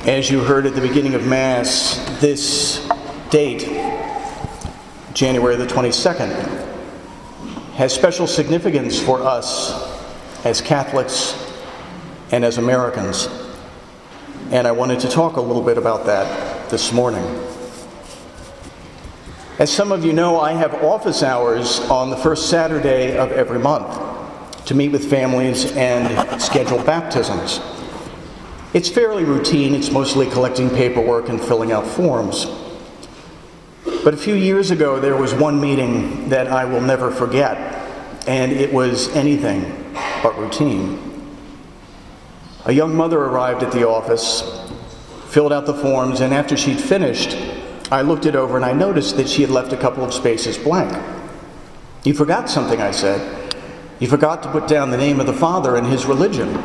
As you heard at the beginning of Mass, this date, January the 22nd, has special significance for us as Catholics and as Americans. And I wanted to talk a little bit about that this morning. As some of you know, I have office hours on the first Saturday of every month to meet with families and schedule baptisms. It's fairly routine. It's mostly collecting paperwork and filling out forms. But a few years ago, there was one meeting that I will never forget, and it was anything but routine. A young mother arrived at the office, filled out the forms, and after she'd finished, I looked it over and I noticed that she had left a couple of spaces blank. "You forgot something," I said. "You forgot to put down the name of the Father and his religion."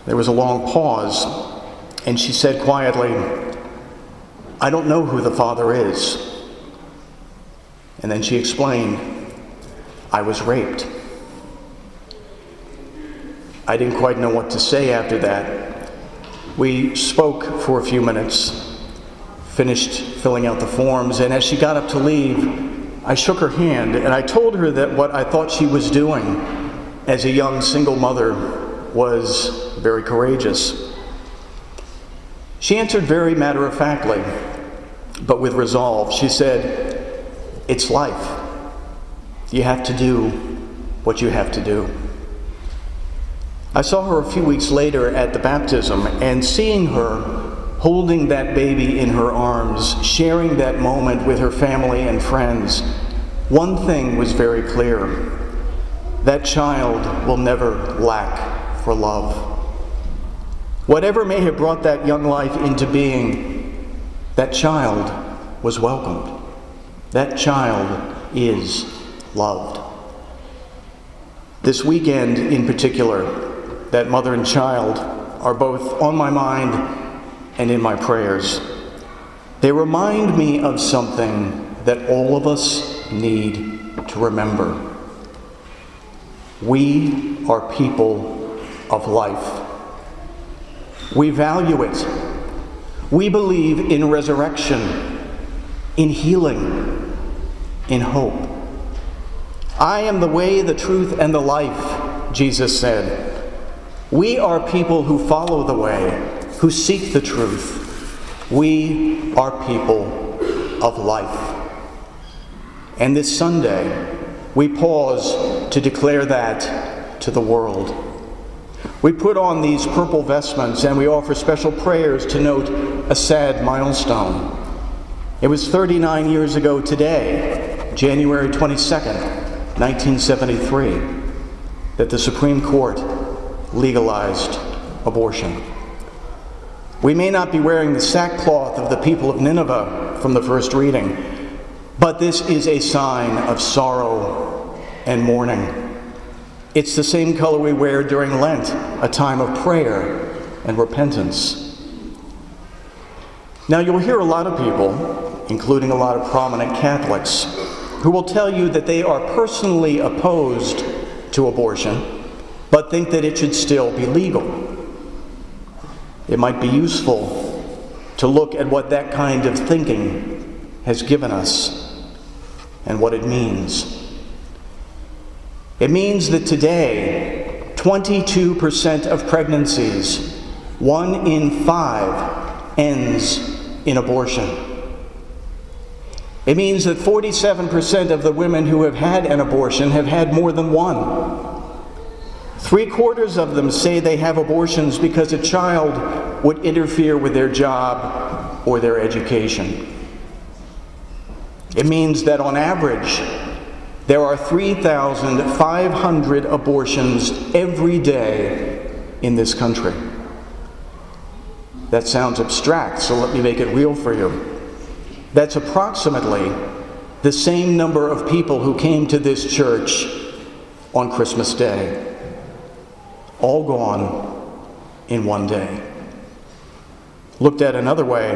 There was a long pause, and she said quietly, "I don't know who the Father is." And then she explained, "I was raped." I didn't quite know what to say after that. We spoke for a few minutes, finished filling out the forms, and as she got up to leave, I shook her hand and I told her that what I thought she was doing as a young single mother was very courageous. She answered very matter-of-factly, but with resolve. She said, "It's life. You have to do what you have to do." I saw her a few weeks later at the baptism, and seeing her holding that baby in her arms, sharing that moment with her family and friends, one thing was very clear: that child will never lack for love. Whatever may have brought that young life into being, that child was welcomed. That child is loved. This weekend in particular, that mother and child are both on my mind and in my prayers. They remind me of something that all of us need to remember. We are people of life. We value it. We believe in resurrection, in healing, in hope. "I am the way, the truth, and the life," Jesus said. We are people who follow the way, who seek the truth. We are people of life. And this Sunday, we pause to declare that to the world. We put on these purple vestments and we offer special prayers to note a sad milestone. It was 39 years ago today, January 22nd, 1973, that the Supreme Court legalized abortion. We may not be wearing the sackcloth of the people of Nineveh from the first reading, but this is a sign of sorrow and mourning. It's the same color we wear during Lent, a time of prayer and repentance. Now, you'll hear a lot of people, including a lot of prominent Catholics, who will tell you that they are personally opposed to abortion, but think that it should still be legal. It might be useful to look at what that kind of thinking has given us and what it means. It means that today, 22% of pregnancies, 1 in 5, ends in abortion. It means that 47% of the women who have had an abortion have had more than one. 3/4 of them say they have abortions because a child would interfere with their job or their education. It means that on average, there are 3,500 abortions every day in this country. That sounds abstract, so let me make it real for you. That's approximately the same number of people who came to this church on Christmas Day. All gone in one day. Looked at another way,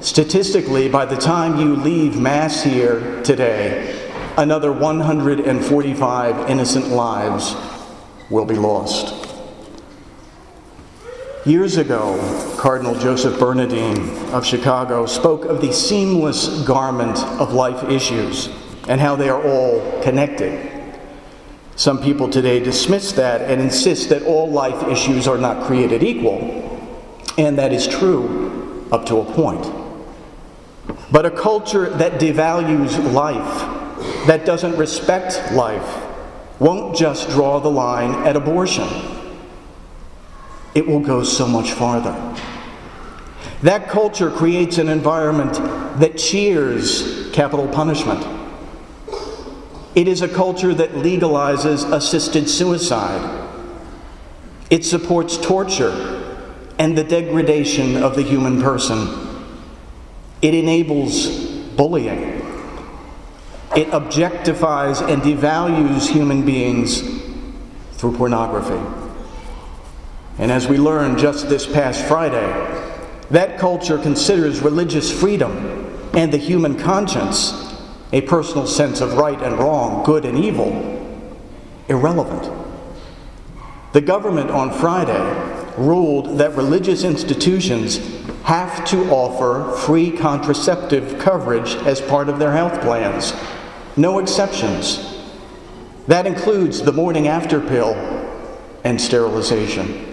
statistically, by the time you leave Mass here today, another 145 innocent lives will be lost. Years ago, Cardinal Joseph Bernardin of Chicago spoke of the seamless garment of life issues and how they are all connected. Some people today dismiss that and insist that all life issues are not created equal, and that is true up to a point. But a culture that devalues life, that doesn't respect life, won't just draw the line at abortion. It will go so much farther. That culture creates an environment that cheers capital punishment. It is a culture that legalizes assisted suicide. It supports torture and the degradation of the human person. It enables bullying. It objectifies and devalues human beings through pornography. And as we learned just this past Friday, that culture considers religious freedom and the human conscience, a personal sense of right and wrong, good and evil, irrelevant. The government on Friday ruled that religious institutions have to offer free contraceptive coverage as part of their health plans. No exceptions. That includes the morning after pill and sterilization.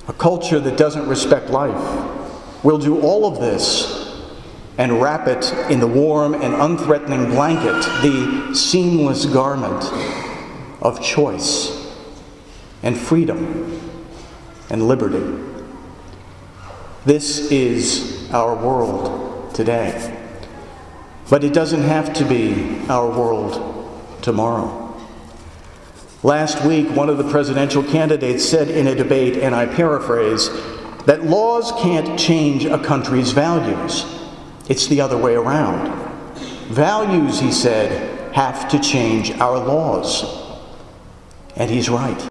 A culture that doesn't respect life will do all of this and wrap it in the warm and unthreatening blanket, the seamless garment of choice and freedom and liberty. This is our world today, but it doesn't have to be our world tomorrow. Last week, one of the presidential candidates said in a debate, and I paraphrase, that laws can't change a country's values. It's the other way around. Values, he said, have to change our laws. And he's right.